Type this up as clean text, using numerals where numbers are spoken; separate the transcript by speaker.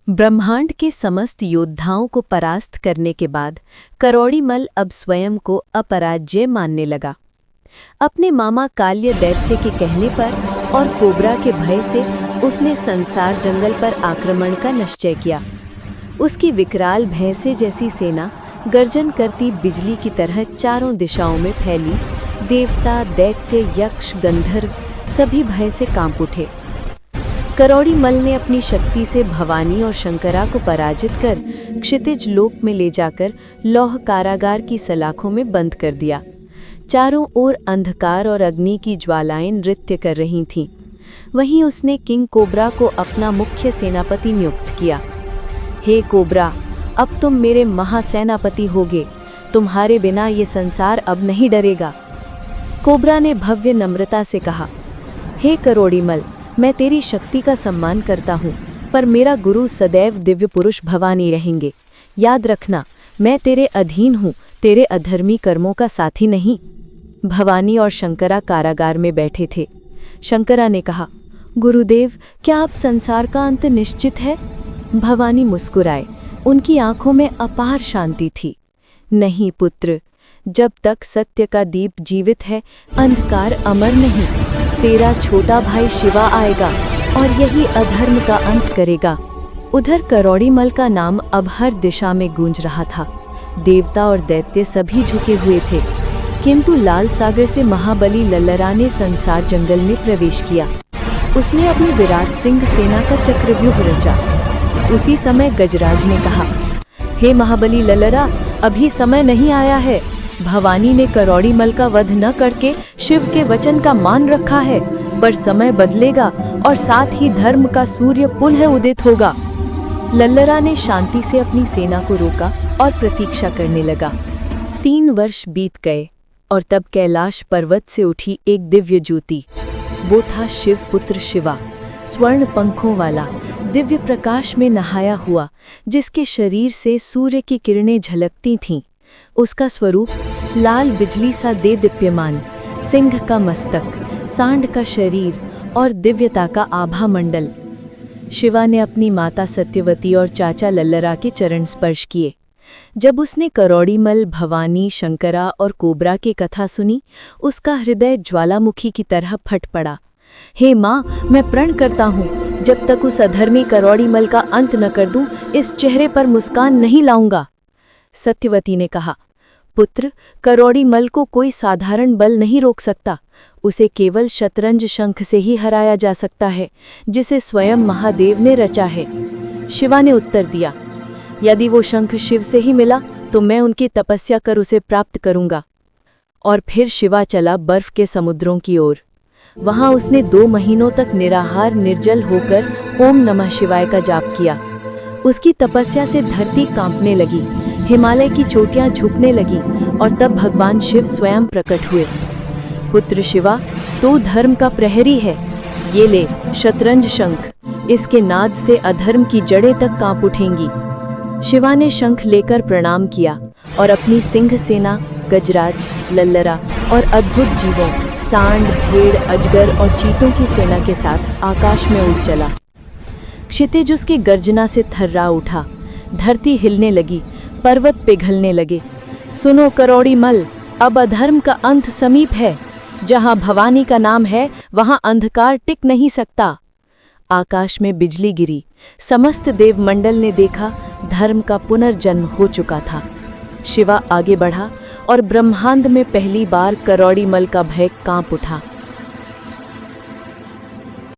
Speaker 1: ब्रह्मांड के समस्त योद्धाओं को परास्त करने के बाद करोड़ीमल अब स्वयं को अपराज्य मानने लगा। अपने मामा काल्य दैत्य के कहने पर और कोबरा के भय से उसने संसार जंगल पर आक्रमण का निश्चय किया। उसकी विकराल भैंसे जैसी सेना गर्जन करती बिजली की तरह चारों दिशाओं में फैली। देवता, दैत्य, यक्ष, गंधर्व सभी भय से कांप उठे। करोड़ीमल ने अपनी शक्ति से भवानी और शंकरा को पराजित कर क्षितिज लोक में ले जाकर लौह कारागार की सलाखों में बंद कर दिया। चारों ओर अंधकार और अग्नि की ज्वालाएं नृत्य कर रही थीं। वहीं उसने किंग कोबरा को अपना मुख्य सेनापति नियुक्त किया। हे कोबरा, अब तुम मेरे महासेनापति होगे। तुम्हारे बिना ये संसार अब नहीं डरेगा। कोबरा ने भव्य नम्रता से कहा, हे करोड़ीमल, मैं तेरी शक्ति का सम्मान करता हूँ, पर मेरा गुरु सदैव दिव्य पुरुष भवानी रहेंगे। याद रखना, मैं तेरे अधीन हूँ, तेरे अधर्मी कर्मों का साथी नहीं। भवानी और शंकरा कारागार में बैठे थे। शंकरा ने कहा, गुरुदेव, क्या अब संसार का अंत निश्चित है? भवानी मुस्कुराए। उनकी आंखों में अपार शांति थी। नहीं पुत्र, जब तक सत्य का दीप जीवित है, अंधकार अमर नहीं। तेरा छोटा भाई शिवा आएगा और यही अधर्म का अंत करेगा। उधर करोड़ीमल का नाम अब हर दिशा में गूंज रहा था। देवता और दैत्य सभी झुके हुए थे, किंतु लाल सागर से महाबली लल्लरा ने संसार जंगल में प्रवेश किया। उसने अपनी विराट सिंह सेना का चक्रव्यूह रचा। उसी समय गजराज ने कहा, हे महाबली लल्लरा, अभी समय नहीं आया है। भवानी ने करोड़ीमल का वध न करके शिव के वचन का मान रखा है, पर समय बदलेगा और साथ ही धर्म का सूर्य पुनः उदित होगा। लल्लरा ने शांति से अपनी सेना को रोका और प्रतीक्षा करने लगा। 3 वर्ष बीत गए और तब कैलाश पर्वत से उठी एक दिव्य ज्योति। वो था शिव पुत्र शिवा, स्वर्ण पंखों वाला, दिव्य प्रकाश में नहाया हुआ, जिसके शरीर से सूर्य की किरणें झलकती थीं। उसका स्वरूप लाल बिजली सा दे दीप्यमान, सिंह का मस्तक, सांड का शरीर और दिव्यता का आभा मंडल। शिवा ने अपनी माता सत्यवती और चाचा लल्लरा के चरण स्पर्श किए। जब उसने करोड़ीमल, भवानी, शंकरा और कोबरा की कथा सुनी, उसका हृदय ज्वालामुखी की तरह फट पड़ा। हे माँ, मैं प्रण करता हूँ, जब तक उस अधर्मी करोड़ीमल का अंत न कर दूं, इस चेहरे पर मुस्कान नहीं लाऊंगा। सत्यवती ने कहा, पुत्र, करोड़ीमल को कोई साधारण बल नहीं रोक सकता। उसे केवल शतरंज शंख से ही हराया जा सकता है, जिसे स्वयं महादेव ने रचा है। शिवा ने उत्तर दिया, यदि वो शंख शिव से ही मिला तो मैं उनकी तपस्या कर उसे प्राप्त करूंगा। और फिर शिवा चला बर्फ के समुद्रों की ओर। वहां उसने 2 महीनों तक निराहार निर्जल होकर ओम नमः शिवाय का जाप किया। उसकी तपस्या से धरती कांपने लगी, हिमालय की चोटियां झुकने लगी और तब भगवान शिव स्वयं प्रकट हुए। पुत्र शिवा, तू धर्म का प्रहरी है। ये ले शतरंज शंख, इसके नाद से अधर्म की जड़ें तक कांप उठेंगी। शिवा ने शंख लेकर प्रणाम किया और अपनी सिंह सेना, गजराज, लल्लरा और अद्भुत जीवों, सांड, भेड़, अजगर और चीतों की सेना के साथ आकाश में उड़ चला। क्षितिज उसकी गर्जना से थर्रा उठा, धरती हिलने लगी, पर्वत पिघलने लगे। सुनो करोड़ीमल, अब अधर्म का अंत समीप है। जहां भवानी का नाम है, वहां अंधकार टिक नहीं सकता। आकाश में बिजली गिरी। समस्त देवमंडल ने देखा, धर्म का पुनर्जन्म हो चुका था। शिवा आगे बढ़ा और ब्रह्मांड में पहली बार करोड़ीमल का भय कांप उठा।